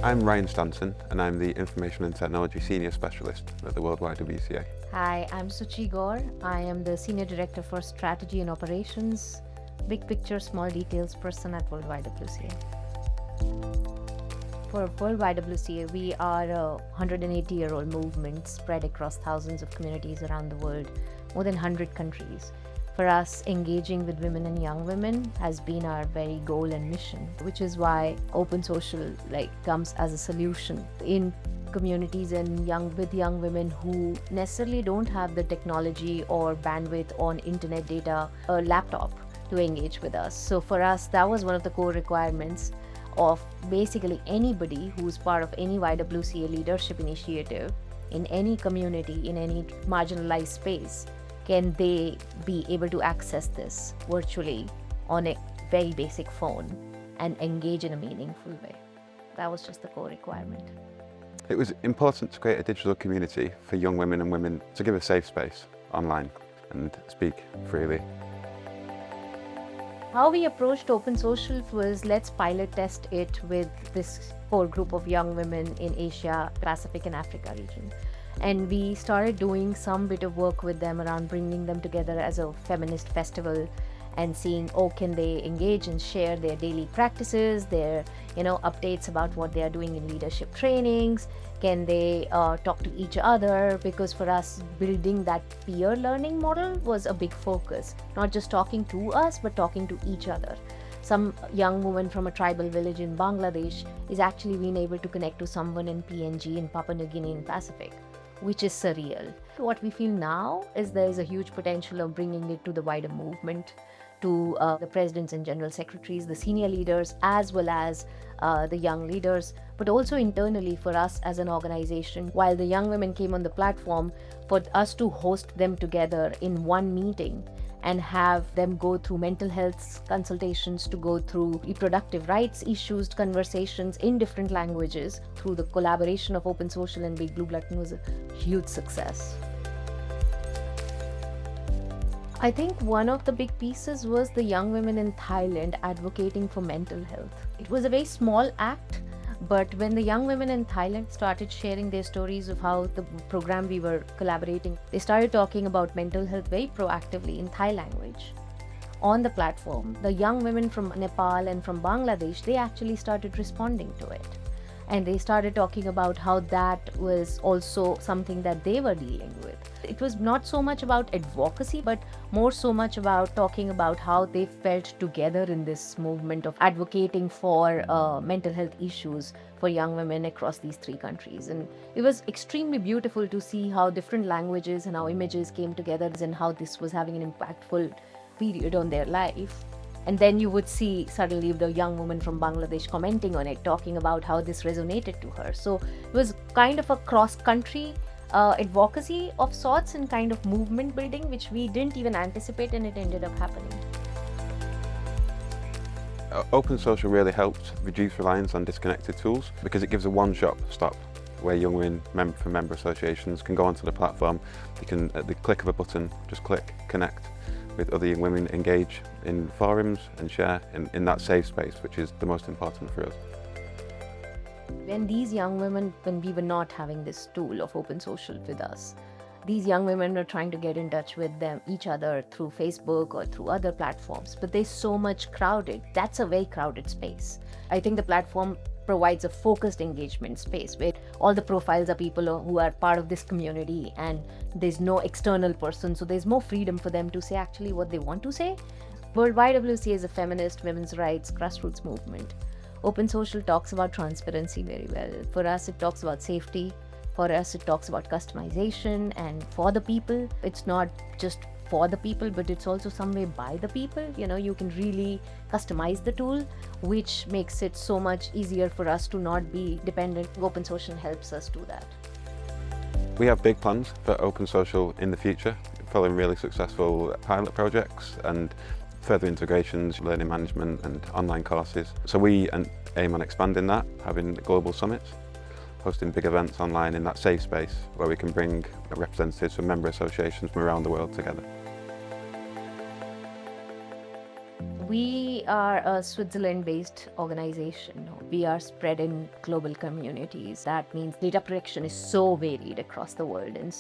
I'm Ryan Stanton and I'm the Information and Technology Senior Specialist at the World YWCA. Hi, I'm Suchi Gaur. I am the Senior Director for Strategy and Operations, Big Picture, Small Details person at World YWCA. For World YWCA, we are a 180-year-old movement spread across thousands of communities around the world, more than 100 countries. For us, engaging with women and young women has been our very goal and mission, which is why open social comes as a solution in communities and with young women who necessarily don't have the technology or bandwidth on internet data or laptop to engage with us. So for us, that was one of the core requirements of basically anybody who's part of any YWCA leadership initiative in any community, in any marginalized space. Can they be able to access this virtually on a very basic phone and engage in a meaningful way? That was just the core requirement. It was important to create a digital community for young women and women to give a safe space online and speak freely. How we approached Open Social was let's pilot test it with this core group of young women in Asia, Pacific and Africa region. And we started doing some bit of work with them around bringing them together as a feminist festival and seeing, can they engage and share their daily practices, their updates about what they are doing in leadership trainings. Can they talk to each other? Because for us, building that peer learning model was a big focus, not just talking to us, but talking to each other. Some young woman from a tribal village in Bangladesh is actually being able to connect to someone in PNG in Papua New Guinea in Pacific, which is surreal. What we feel now is there is a huge potential of bringing it to the wider movement, to the presidents and general secretaries, the senior leaders, as well as the young leaders, but also internally for us as an organization. While the young women came on the platform, for us to host them together in one meeting and have them go through mental health consultations, to go through reproductive rights issues, conversations in different languages through the collaboration of Open Social and Big Blue Button was a huge success. I think one of the big pieces was the young women in Thailand advocating for mental health. It was a very small act, but when the young women in Thailand started sharing their stories of how the program we were collaborating, they started talking about mental health very proactively in Thai language. On the platform, the young women from Nepal and from Bangladesh, they actually started responding to it. And they started talking about how that was also something that they were dealing with. It was not so much about advocacy, but more so much about talking about how they felt together in this movement of advocating for mental health issues for young women across these three countries. And it was extremely beautiful to see how different languages and how images came together and how this was having an impactful period on their life. And then you would see suddenly the young woman from Bangladesh commenting on it, talking about how this resonated to her. So it was kind of a cross-country advocacy of sorts and kind of movement building, which we didn't even anticipate, and it ended up happening. Open Social really helped reduce reliance on disconnected tools because it gives a one-shop stop where young women from member associations can go onto the platform. You can, at the click of a button, just click connect with other young women, engage in forums and share in that safe space, which is the most important for us. When these young women, when we were not having this tool of Open Social with us, these young women were trying to get in touch with each other through Facebook or through other platforms, but there's so much crowded. That's a very crowded space. I think the platform provides a focused engagement space where all the profiles are people who are part of this community and there's no external person, so there's more freedom for them to say actually what they want to say. World YWCA is a feminist women's rights grassroots movement. Open Social talks about transparency very well. For us, it talks about safety. For us, it talks about customization and for the people. It's not just for the people, but it's also some way by the people. You can really customize the tool, which makes it so much easier for us to not be dependent. Open Social helps us do that. We have big plans for Open Social in the future, following really successful pilot projects and further integrations, learning management and online courses. So we aim on expanding that, having global summits, hosting big events online in that safe space where we can bring representatives from member associations from around the world together. We are a Switzerland-based organization. We are spread in global communities. That means data protection is so varied across the world. And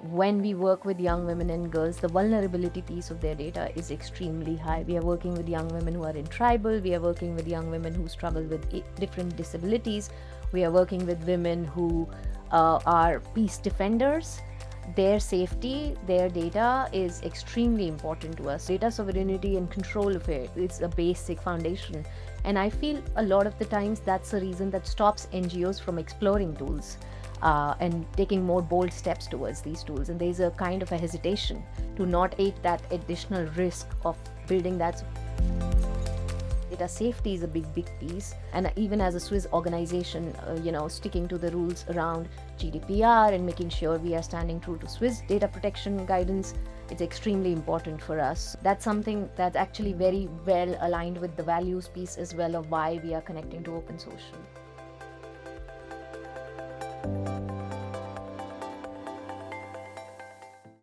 when we work with young women and girls, the vulnerability piece of their data is extremely high. We are working with young women who are in tribal. We are working with young women who struggle with different disabilities. We are working with women who are peace defenders. Their safety, their data is extremely important to us. Data sovereignty and control of it is a basic foundation. And I feel a lot of the times that's the reason that stops NGOs from exploring tools and taking more bold steps towards these tools. And there's a kind of a hesitation to not take that additional risk of building that. Data safety is a big piece, and even as a Swiss organization, sticking to the rules around GDPR and making sure we are standing true to Swiss data protection guidance, it's extremely important for us. That's something that's actually very well aligned with the values piece as well of why we are connecting to open social.